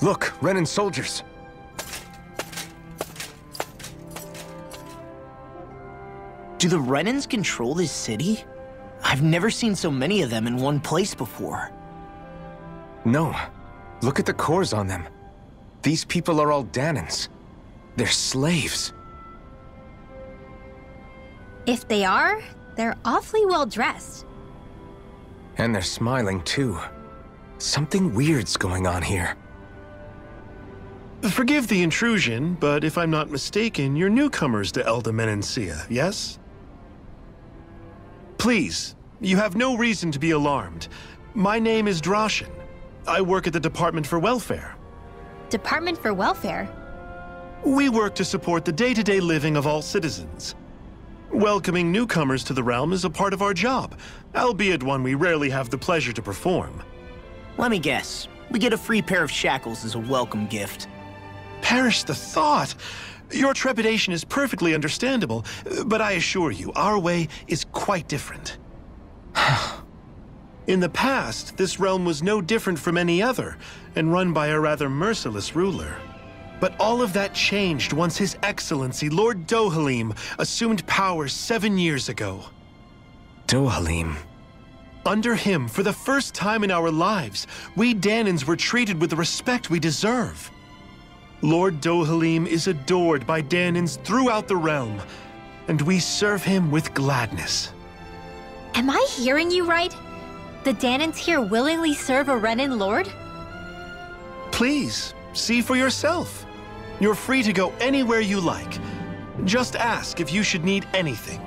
Look, Renan soldiers. Do the Renans control this city? I've never seen so many of them in one place before. No. Look at the cores on them. These people are all Danans. They're slaves. If they are, they're awfully well dressed. And they're smiling too. Something weird's going on here. Forgive the intrusion, but if I'm not mistaken, you're newcomers to Elda Menancia, yes? Please, you have no reason to be alarmed. My name is Droshin. I work at the Department for Welfare. Department for Welfare? We work to support the day-to-day living of all citizens. Welcoming newcomers to the realm is a part of our job, albeit one we rarely have the pleasure to perform. Let me guess. We get a free pair of shackles as a welcome gift. Perish the thought! Your trepidation is perfectly understandable, but I assure you, our way is quite different. In the past, this realm was no different from any other, and run by a rather merciless ruler. But all of that changed once His Excellency, Lord Dohalim, assumed power 7 years ago. Dohalim. Under him, for the first time in our lives, we Danans were treated with the respect we deserve. Lord Dohalim is adored by Danans throughout the realm, and we serve him with gladness. Am I hearing you right? The Danans here willingly serve a Renan lord? Please, see for yourself. You're free to go anywhere you like. Just ask if you should need anything.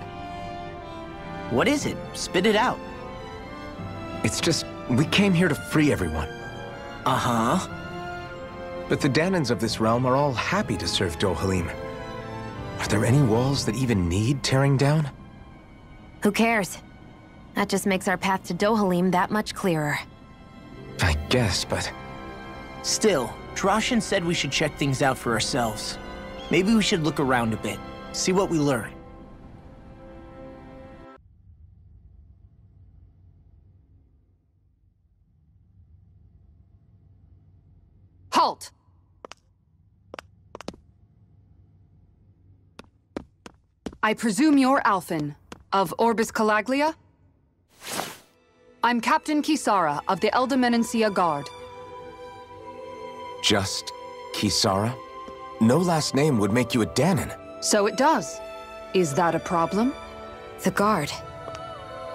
What is it? Spit it out. It's just, we came here to free everyone. Uh-huh. But the Danans of this realm are all happy to serve Dohalim. Are there any walls that even need tearing down? Who cares? That just makes our path to Dohalim that much clearer. I guess, but... Still, Droshin said we should check things out for ourselves. Maybe we should look around a bit, see what we learn. Halt! I presume you're Alphen, of Orbis Calaglia? I'm Captain Kisara of the Elda Menancia Guard. Just Kisara? No last name would make you a Danan. So it does. Is that a problem? The Guard.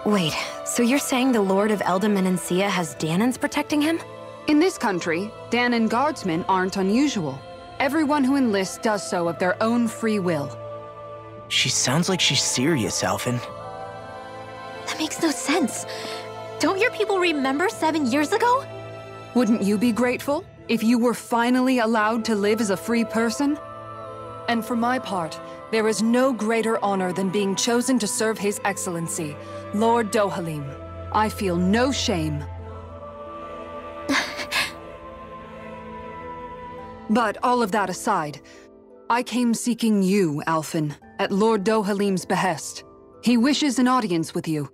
Wait, so you're saying the Lord of Elda Menancia has Danans protecting him? In this country, Danan guardsmen aren't unusual. Everyone who enlists does so of their own free will. She sounds like she's serious, Alphen. That makes no sense. Don't your people remember 7 years ago? Wouldn't you be grateful if you were finally allowed to live as a free person? And for my part, there is no greater honor than being chosen to serve His Excellency, Lord Dohalim. I feel no shame. But all of that aside, I came seeking you, Alphen, at Lord Dohalim's behest. He wishes an audience with you.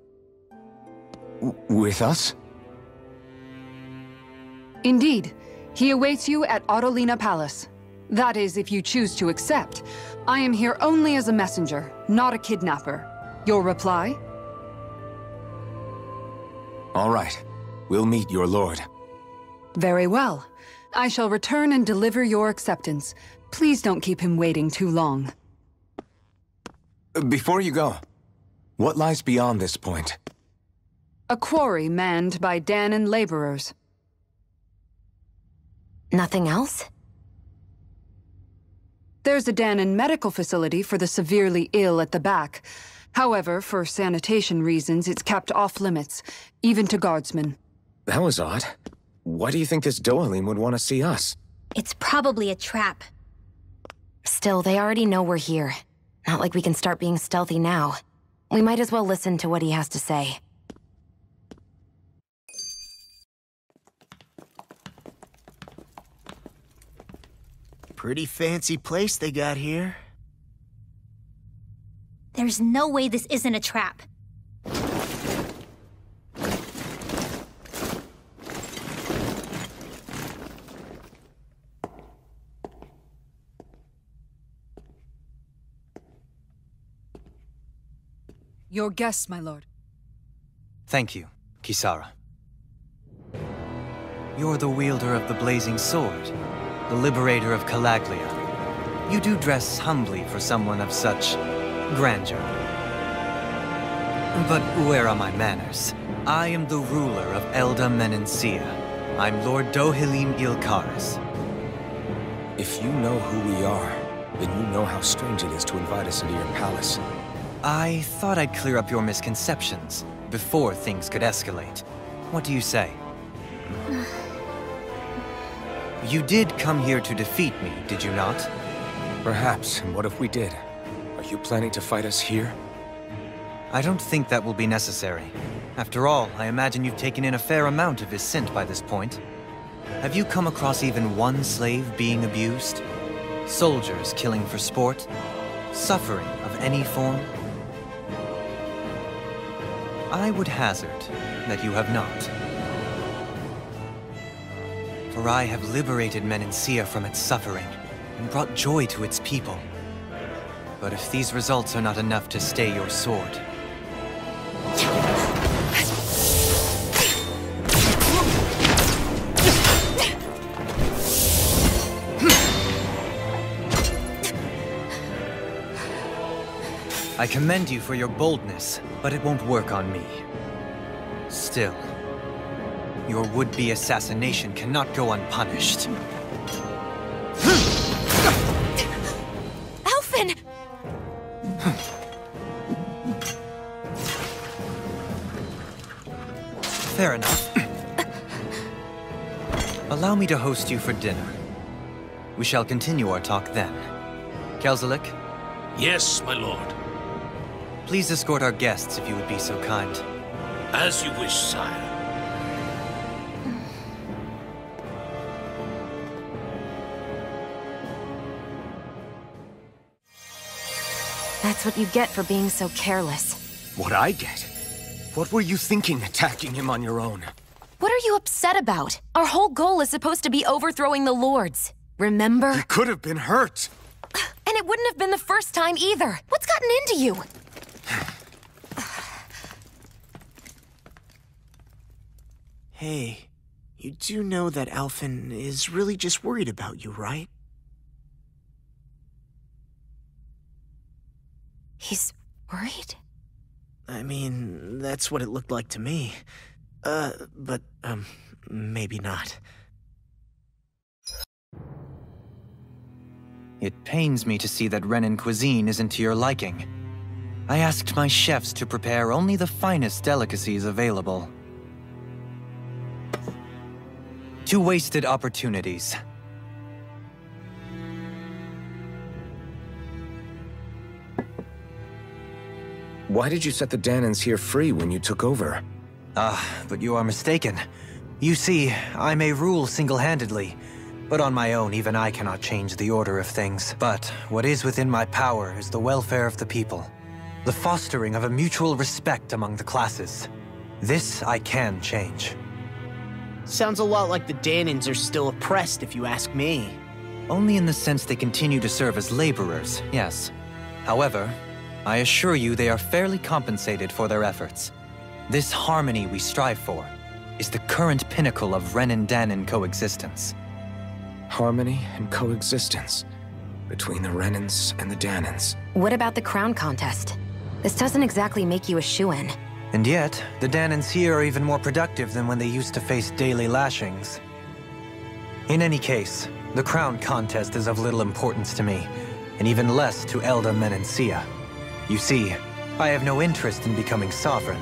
With us? Indeed. He awaits you at Autolina Palace. That is, if you choose to accept. I am here only as a messenger, not a kidnapper. Your reply? All right. We'll meet your lord. Very well. I shall return and deliver your acceptance. Please don't keep him waiting too long. Before you go, what lies beyond this point? A quarry manned by Danan laborers. Nothing else? There's a Danan medical facility for the severely ill at the back. However, for sanitation reasons, it's kept off limits, even to guardsmen. That was odd. Why do you think this Dohalim would want to see us? It's probably a trap. Still, they already know we're here. Not like we can start being stealthy now. We might as well listen to what he has to say. Pretty fancy place they got here. There's no way this isn't a trap. Your guests, my lord. Thank you, Kisara. You're the wielder of the blazing sword, the liberator of Calaglia. You do dress humbly for someone of such grandeur. But where are my manners? I am the ruler of Elda Menencia. I'm Lord Dohalim Ilkaris. If you know who we are, then you know how strange it is to invite us into your palace. I thought I'd clear up your misconceptions before things could escalate. What do you say? You did come here to defeat me, did you not? Perhaps, and what if we did? Are you planning to fight us here? I don't think that will be necessary. After all, I imagine you've taken in a fair amount of his scent by this point. Have you come across even one slave being abused? Soldiers killing for sport? Suffering of any form? I would hazard that you have not. For I have liberated Menencia from its suffering and brought joy to its people. But if these results are not enough to stay your sword, I commend you for your boldness, but it won't work on me. Still, your would-be assassination cannot go unpunished. Alphen! Fair enough. Allow me to host you for dinner. We shall continue our talk then. Kelzelik, Yes, my lord. please escort our guests if you would be so kind. As you wish, sire. That's what you get for being so careless. What I get? What were you thinking attacking him on your own? What are you upset about? Our whole goal is supposed to be overthrowing the lords. Remember? He could have been hurt. And it wouldn't have been the first time either. What's gotten into you? Hey, you do know that Alphen is really just worried about you, right? He's worried? I mean, that's what it looked like to me. But maybe not. It pains me to see that Renan cuisine isn't to your liking. I asked my chefs to prepare only the finest delicacies available. 2 wasted opportunities. Why did you set the Danans here free when you took over? But you are mistaken. You see, I may rule single-handedly, but on my own, even I cannot change the order of things. But what is within my power is the welfare of the people, the fostering of a mutual respect among the classes. This I can change. Sounds a lot like the Danans are still oppressed, if you ask me. Only in the sense they continue to serve as laborers, yes. However, I assure you they are fairly compensated for their efforts. This harmony we strive for is the current pinnacle of Renan-Danan coexistence. Harmony and coexistence between the Renans and the Danans. What about the crown contest? This doesn't exactly make you a shoo-in. And yet, the Danans here are even more productive than when they used to face daily lashings. In any case, the crown contest is of little importance to me, and even less to Elda Menencia. You see, I have no interest in becoming sovereign.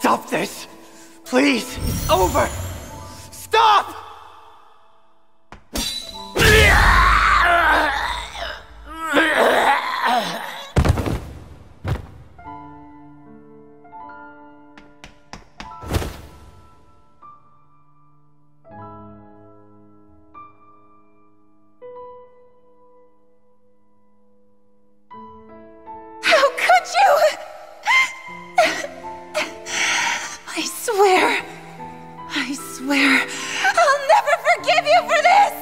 Stop this! Please! It's over! Stop! I swear, I'll never forgive you for this!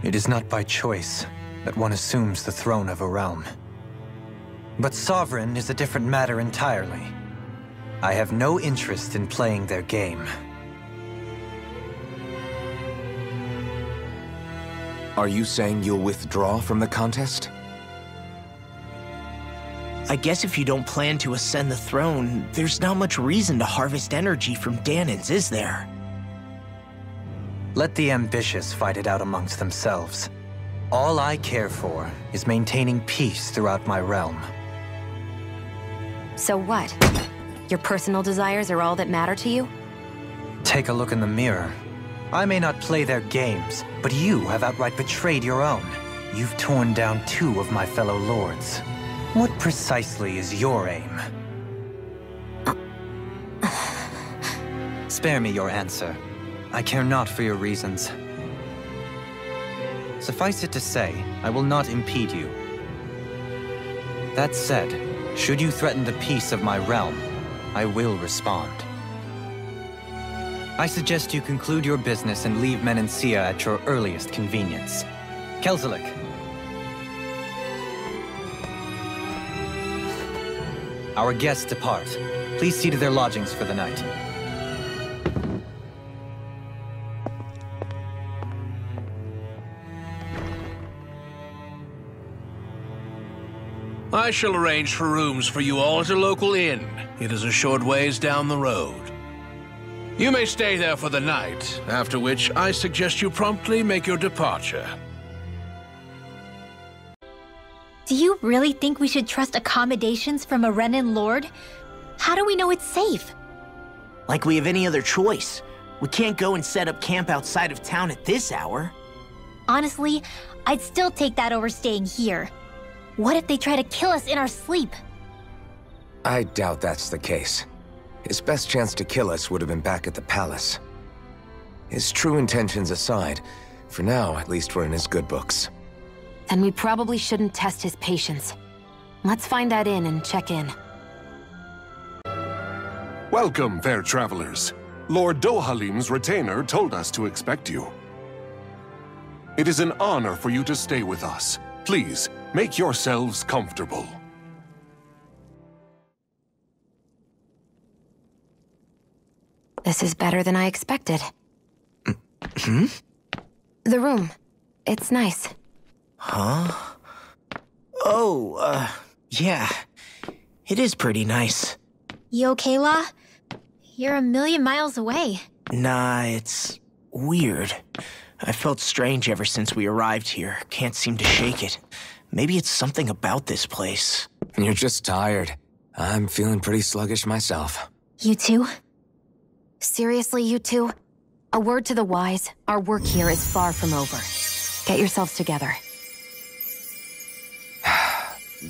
It is not by choice that one assumes the throne of a realm. But sovereign is a different matter entirely. I have no interest in playing their game. Are you saying you'll withdraw from the contest? I guess if you don't plan to ascend the throne, there's not much reason to harvest energy from Danans, is there? Let the ambitious fight it out amongst themselves. All I care for is maintaining peace throughout my realm. So what? Your personal desires are all that matter to you? Take a look in the mirror. I may not play their games, but you have outright betrayed your own. You've torn down 2 of my fellow lords. What precisely is your aim? Spare me your answer. I care not for your reasons. Suffice it to say, I will not impede you. That said, should you threaten the peace of my realm, I will respond. I suggest you conclude your business and leave Menancia at your earliest convenience. Kelzelik. Our guests depart. Please see to their lodgings for the night. I shall arrange for rooms for you all at a local inn. It is a short ways down the road. You may stay there for the night, after which I suggest you promptly make your departure. Do you really think we should trust accommodations from a Renan lord? How do we know it's safe? Like we have any other choice. We can't go and set up camp outside of town at this hour. Honestly, I'd still take that over staying here. What if they try to kill us in our sleep? I doubt that's the case. His best chance to kill us would have been back at the palace. His true intentions aside, for now, at least we're in his good books. Then we probably shouldn't test his patience. Let's find that inn and check in. Welcome, fair travelers. Lord Dohalim's retainer told us to expect you. It is an honor for you to stay with us. Please, make yourselves comfortable. This is better than I expected. Hmm? The room. It's nice. Huh? Oh, yeah. It is pretty nice. You okay, La? You're a million miles away. Nah, it's weird. I felt strange ever since we arrived here. Can't seem to shake it. Maybe it's something about this place. You're just tired. I'm feeling pretty sluggish myself. You too? Seriously, you two? A word to the wise, our work here is far from over. Get yourselves together.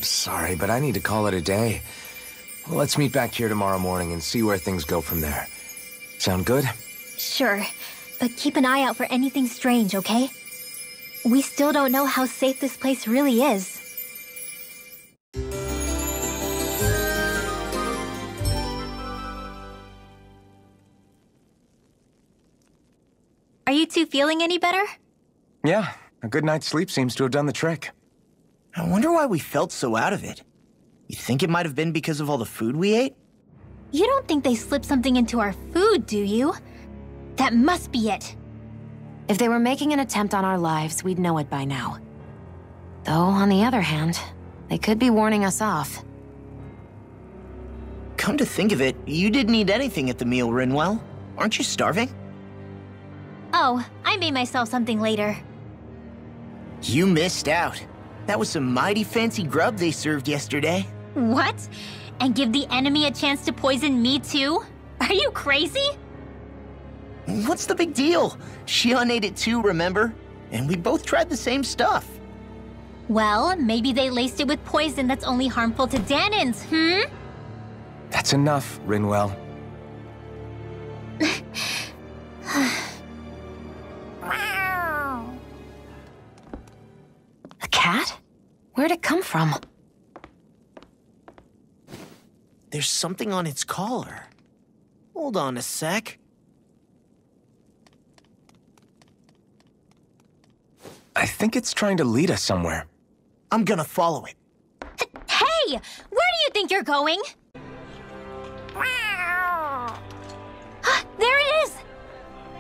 Sorry, but I need to call it a day. Let's meet back here tomorrow morning and see where things go from there. Sound good? Sure, but keep an eye out for anything strange, okay? We still don't know how safe this place really is. Are you two feeling any better? Yeah, a good night's sleep seems to have done the trick. I wonder why we felt so out of it. You think it might have been because of all the food we ate? You don't think they slipped something into our food, do you? That must be it. If they were making an attempt on our lives, we'd know it by now. Though, on the other hand, they could be warning us off. Come to think of it, you didn't eat anything at the meal, Rinwell. Aren't you starving? Oh, I made myself something later. You missed out. That was some mighty fancy grub they served yesterday. What? And give the enemy a chance to poison me too? Are you crazy? What's the big deal? Shion ate it too, remember? And we both tried the same stuff. Well, maybe they laced it with poison that's only harmful to Danins, That's enough, Rinwell. A cat? Where'd it come from? There's something on its collar. Hold on a sec. I think it's trying to lead us somewhere. I'm gonna follow it. Hey! Where do you think you're going? There it is!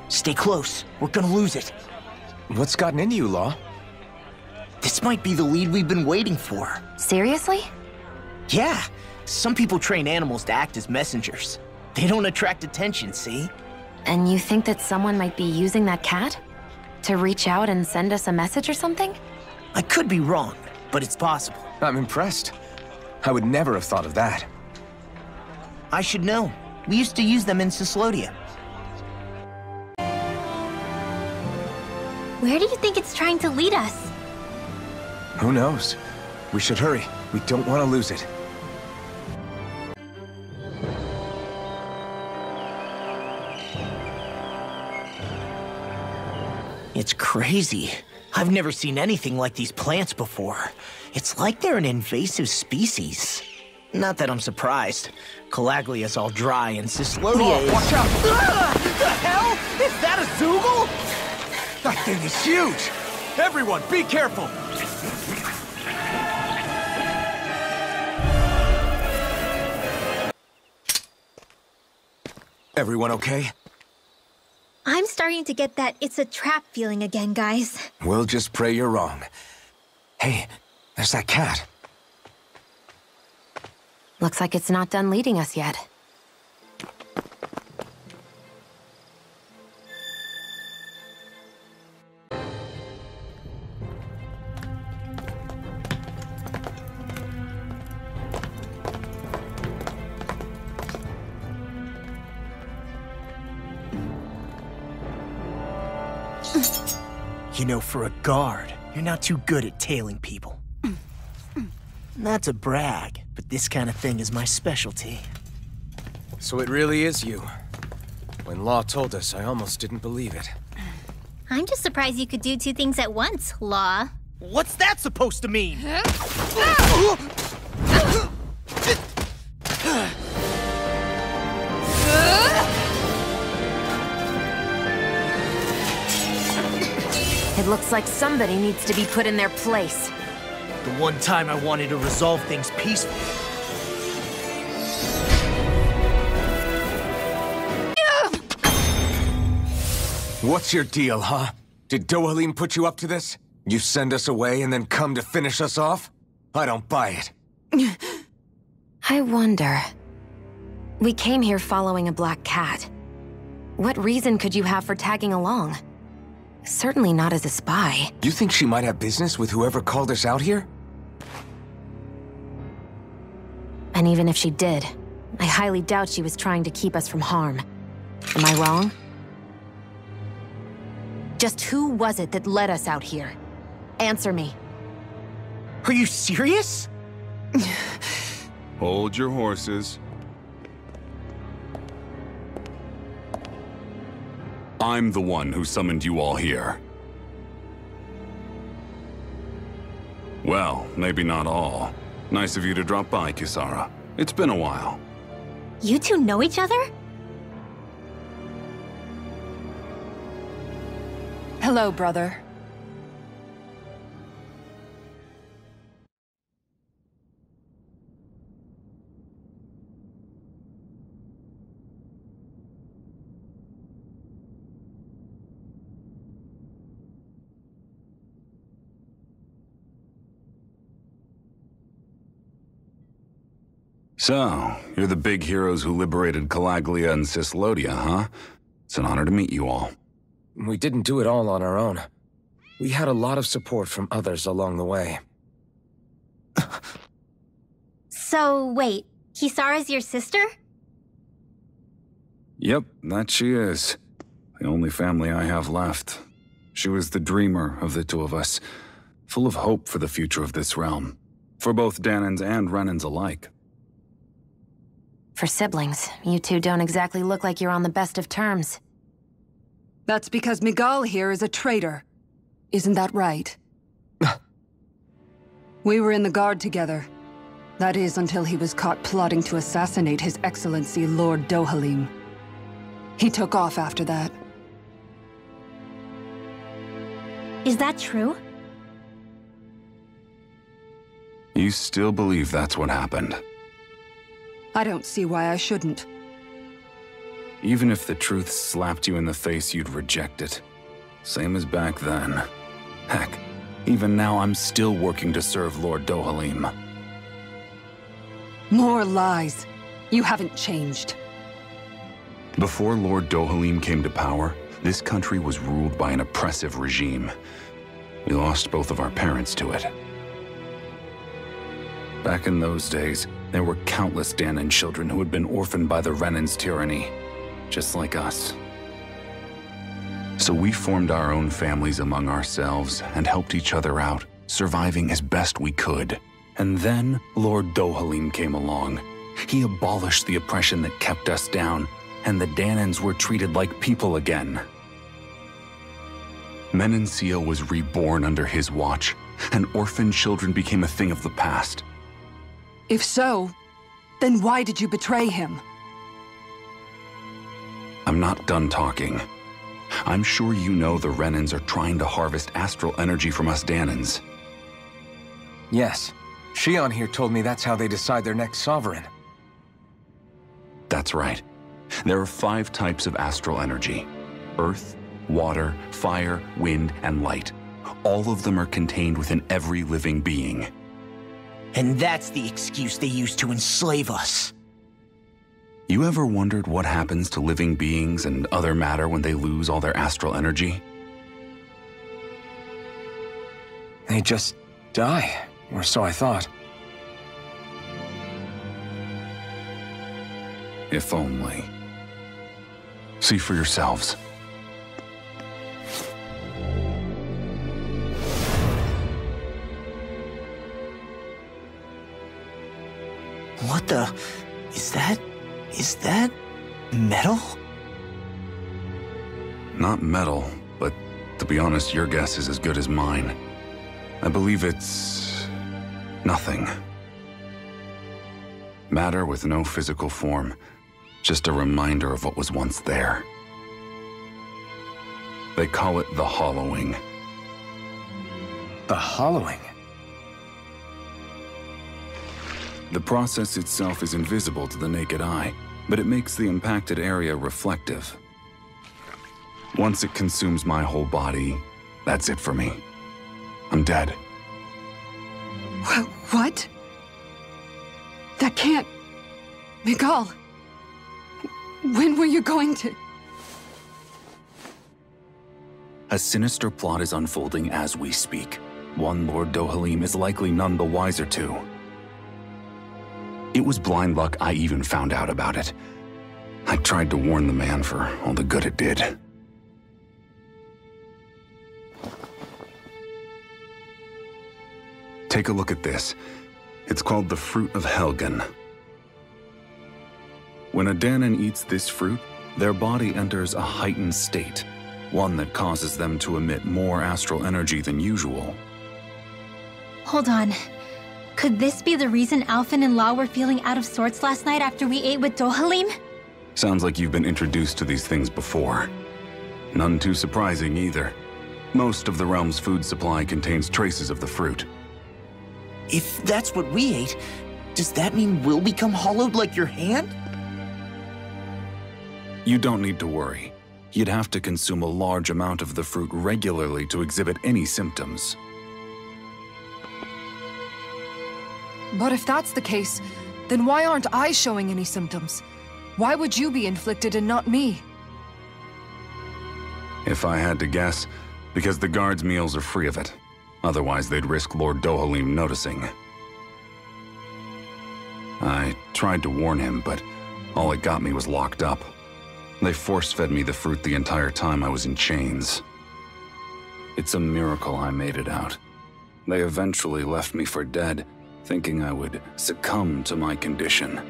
Stay close. We're gonna lose it. What's gotten into you, Law? This might be the lead we've been waiting for. Seriously? Yeah. Some people train animals to act as messengers. They don't attract attention, see? And you think that someone might be using that cat? To reach out and send us a message or something? I could be wrong, but it's possible. I'm impressed. I would never have thought of that. I should know. We used to use them in Cyslodia. Where do you think it's trying to lead us? Who knows? We should hurry. We don't want to lose it. It's crazy. I've never seen anything like these plants before. It's like they're an invasive species. Not that I'm surprised. Calaglia's all dry and Cyslodia is... Watch out! The hell? Is that a Zoogle? That thing is huge! Everyone, be careful! Everyone okay? I'm starting to get that it's a trap feeling again, guys. We'll just pray you're wrong. Hey, there's that cat. Looks like it's not done leading us yet. You know, for a guard, you're not too good at tailing people. Not to brag, but this kind of thing is my specialty. So it really is you. When Law told us, I almost didn't believe it. I'm just surprised you could do two things at once, Law. What's that supposed to mean? It looks like somebody needs to be put in their place. The one time I wanted to resolve things peacefully. What's your deal, huh? Did Dohalim put you up to this? You send us away and then come to finish us off? I don't buy it. I wonder... We came here following a black cat. What reason could you have for tagging along? Certainly not as a spy. You think she might have business with whoever called us out here? And even if she did, I highly doubt she was trying to keep us from harm. Am I wrong? Just who was it that led us out here? Answer me. Are you serious? Hold your horses. I'm the one who summoned you all here. Well, maybe not all. Nice of you to drop by, Kisara. It's been a while. You two know each other? Hello, brother. So, you're the big heroes who liberated Calaglia and Cislodia, huh? It's an honor to meet you all. We didn't do it all on our own. We had a lot of support from others along the way. So, wait, Kisara's your sister? Yep, that she is. The only family I have left. She was the dreamer of the two of us, full of hope for the future of this realm, for both Danans and Renans alike. For siblings, you two don't exactly look like you're on the best of terms. That's because Miguel here is a traitor. Isn't that right? We were in the Guard together. That is, until he was caught plotting to assassinate His Excellency Lord Dohalim. He took off after that. Is that true? You still believe that's what happened? I don't see why I shouldn't. Even if the truth slapped you in the face, you'd reject it. Same as back then. Heck, even now I'm still working to serve Lord Dohalim. More lies. You haven't changed. Before Lord Dohalim came to power, this country was ruled by an oppressive regime. We lost both of our parents to it. Back in those days, there were countless Danan children who had been orphaned by the Renan's tyranny, just like us. So we formed our own families among ourselves and helped each other out, surviving as best we could. And then Lord Dohalim came along. He abolished the oppression that kept us down, and the Danans were treated like people again. Menancia was reborn under his watch, and orphaned children became a thing of the past. If so, then why did you betray him? I'm not done talking. I'm sure you know the Renans are trying to harvest astral energy from us Danans. Yes. Shion here told me that's how they decide their next sovereign. That's right. There are 5 types of astral energy: earth, water, fire, wind, and light. All of them are contained within every living being. And that's the excuse they use to enslave us. You ever wondered what happens to living beings and other matter when they lose all their astral energy? They just die, or so I thought. If only. See for yourselves. What the... Is that metal? Not metal, but to be honest, your guess is as good as mine. I believe it's... nothing. Matter with no physical form. Just a reminder of what was once there. They call it the hollowing. The hollowing? The process itself is invisible to the naked eye, but it makes the impacted area reflective. Once it consumes my whole body, that's it for me. I'm dead. What? That can't... Miguel, when were you going to... A sinister plot is unfolding as we speak. One Lord Dohalim is likely none the wiser to. It was blind luck I even found out about it. I tried to warn the man for all the good it did. Take a look at this. It's called the Fruit of Helgen. When a Danan eats this fruit, their body enters a heightened state, one that causes them to emit more astral energy than usual. Hold on. Could this be the reason Alphen and Law were feeling out of sorts last night after we ate with Dohalim? Sounds like you've been introduced to these things before. None too surprising either. Most of the realm's food supply contains traces of the fruit. If that's what we ate, does that mean we'll become hollowed like your hand? You don't need to worry. You'd have to consume a large amount of the fruit regularly to exhibit any symptoms. But if that's the case, Then why aren't I showing any symptoms? Why would you be inflicted and not me? If I had to guess, because the guards' meals are free of it. Otherwise, they'd risk Lord Dohalim noticing. I tried to warn him, but all it got me was locked up. They force-fed me the fruit the entire time I was in chains. It's a miracle I made it out. They eventually left me for dead, thinking I would succumb to my condition.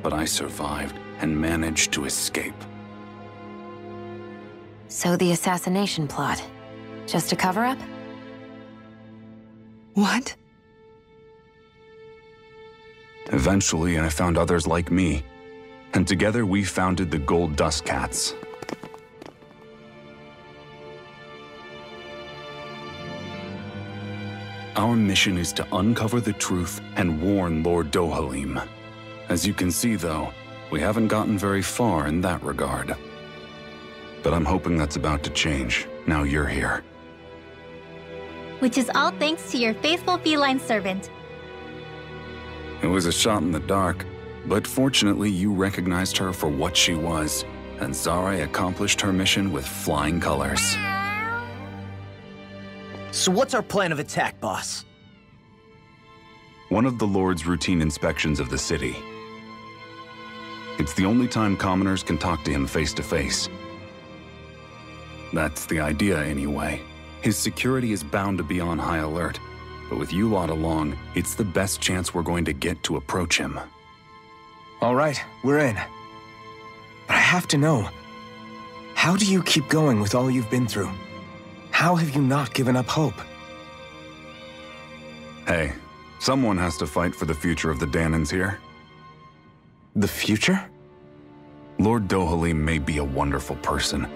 But I survived and managed to escape. So the assassination plot, just a cover-up? What? Eventually, I found others like me, and together we founded the Gold Dust Cats. Our mission is to uncover the truth and warn Lord Dohalim. As you can see, though, we haven't gotten very far in that regard. But I'm hoping that's about to change, now you're here. Which is all thanks to your faithful feline servant. It was a shot in the dark, but fortunately you recognized her for what she was, and Zare accomplished her mission with flying colors. So what's our plan of attack, boss? One of the Lord's routine inspections of the city. It's the only time commoners can talk to him face to face. That's the idea, anyway. His security is bound to be on high alert, but with you lot along, it's the best chance we're going to get to approach him. All right, we're in. But I have to know, how do you keep going with all you've been through? How have you not given up hope? Hey, someone has to fight for the future of the Danans here. The future? Lord Dohalim may be a wonderful person,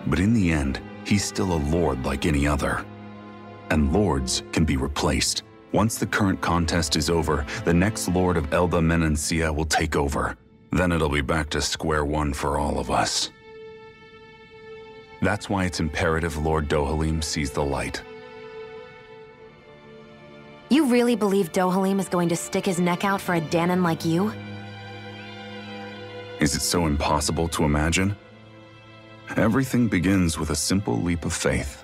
but in the end, he's still a lord like any other. And lords can be replaced. Once the current contest is over, the next lord of Elba Menancia will take over. Then it'll be back to square one for all of us. That's why it's imperative Lord Dohalim sees the light. You really believe Dohalim is going to stick his neck out for a Danan like you? Is it so impossible to imagine? Everything begins with a simple leap of faith.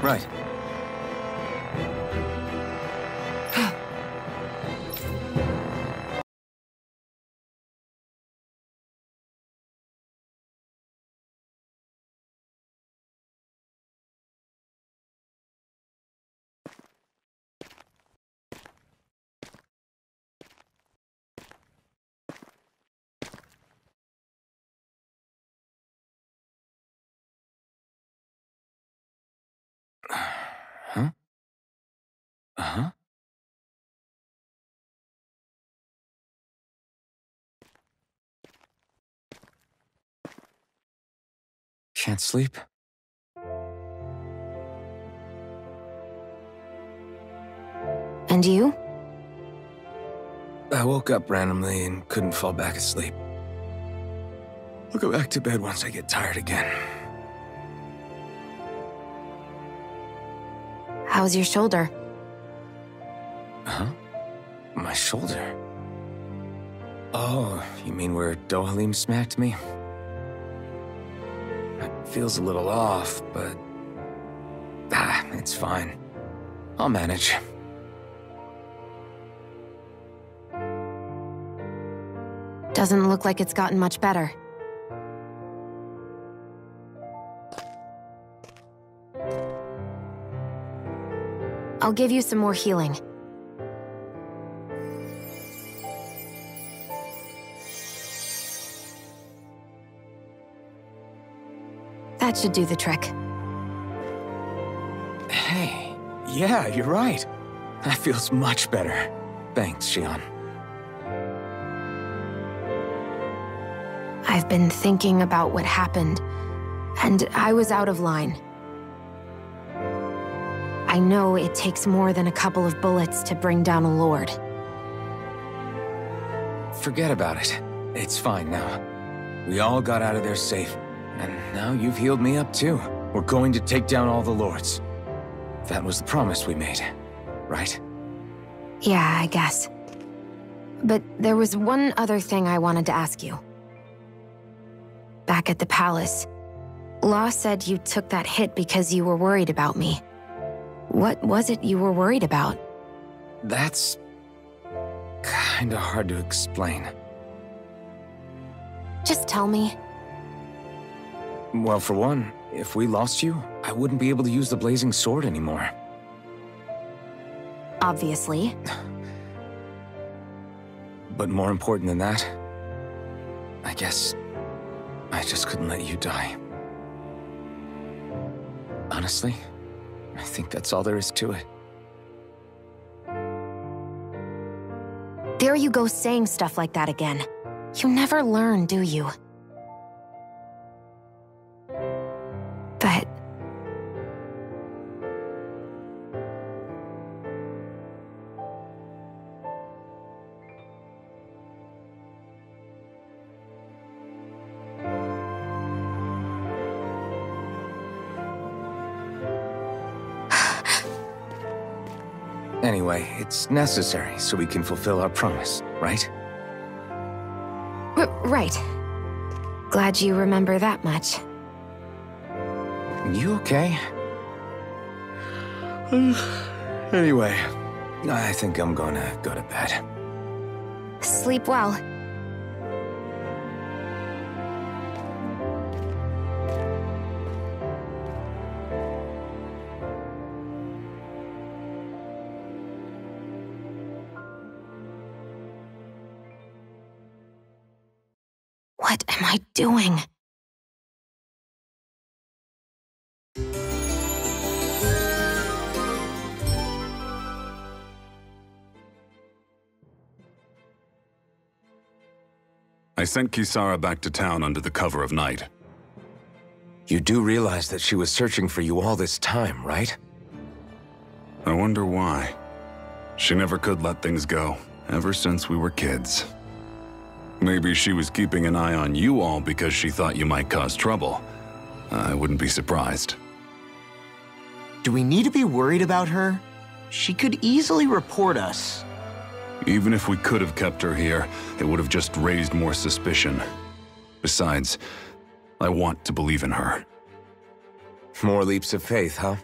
Right. Uh-huh. Can't sleep? And you? I woke up randomly and couldn't fall back asleep. I'll go back to bed once I get tired again. How's your shoulder? Huh? My shoulder? Oh, you mean where Dohalim smacked me? It feels a little off, but... it's fine. I'll manage. Doesn't look like it's gotten much better. I'll give you some more healing. That should do the trick. Hey, yeah, you're right. That feels much better. Thanks, Xion. I've been thinking about what happened, and I was out of line. I know it takes more than a couple of bullets to bring down a lord. Forget about it. It's fine now. We all got out of there safe, and now you've healed me up too. We're going to take down all the lords. That was the promise we made, right? Yeah, I guess. But there was one other thing I wanted to ask you. Back at the palace, Law said you took that hit because you were worried about me. What was it you were worried about? That's... kinda hard to explain. Just tell me. Well, for one, if we lost you, I wouldn't be able to use the blazing sword anymore. Obviously. But more important than that, I guess I just couldn't let you die. Honestly, I think that's all there is to it. There you go saying stuff like that again. You never learn, do you? But... Anyway, it's necessary so we can fulfill our promise, right? Right. Glad you remember that much. You okay? Anyway, I think I'm gonna go to bed. Sleep well. What am I doing? I sent Kisara back to town under the cover of night. You do realize that she was searching for you all this time, right? I wonder why. She never could let things go, ever since we were kids. Maybe she was keeping an eye on you all because she thought you might cause trouble. I wouldn't be surprised. Do we need to be worried about her? She could easily report us. Even if we could have kept her here, it would have just raised more suspicion. Besides, I want to believe in her. More leaps of faith, huh?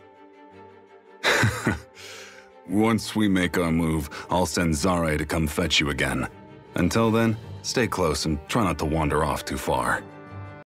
Once we make our move, I'll send Zare to come fetch you again. Until then, stay close and try not to wander off too far.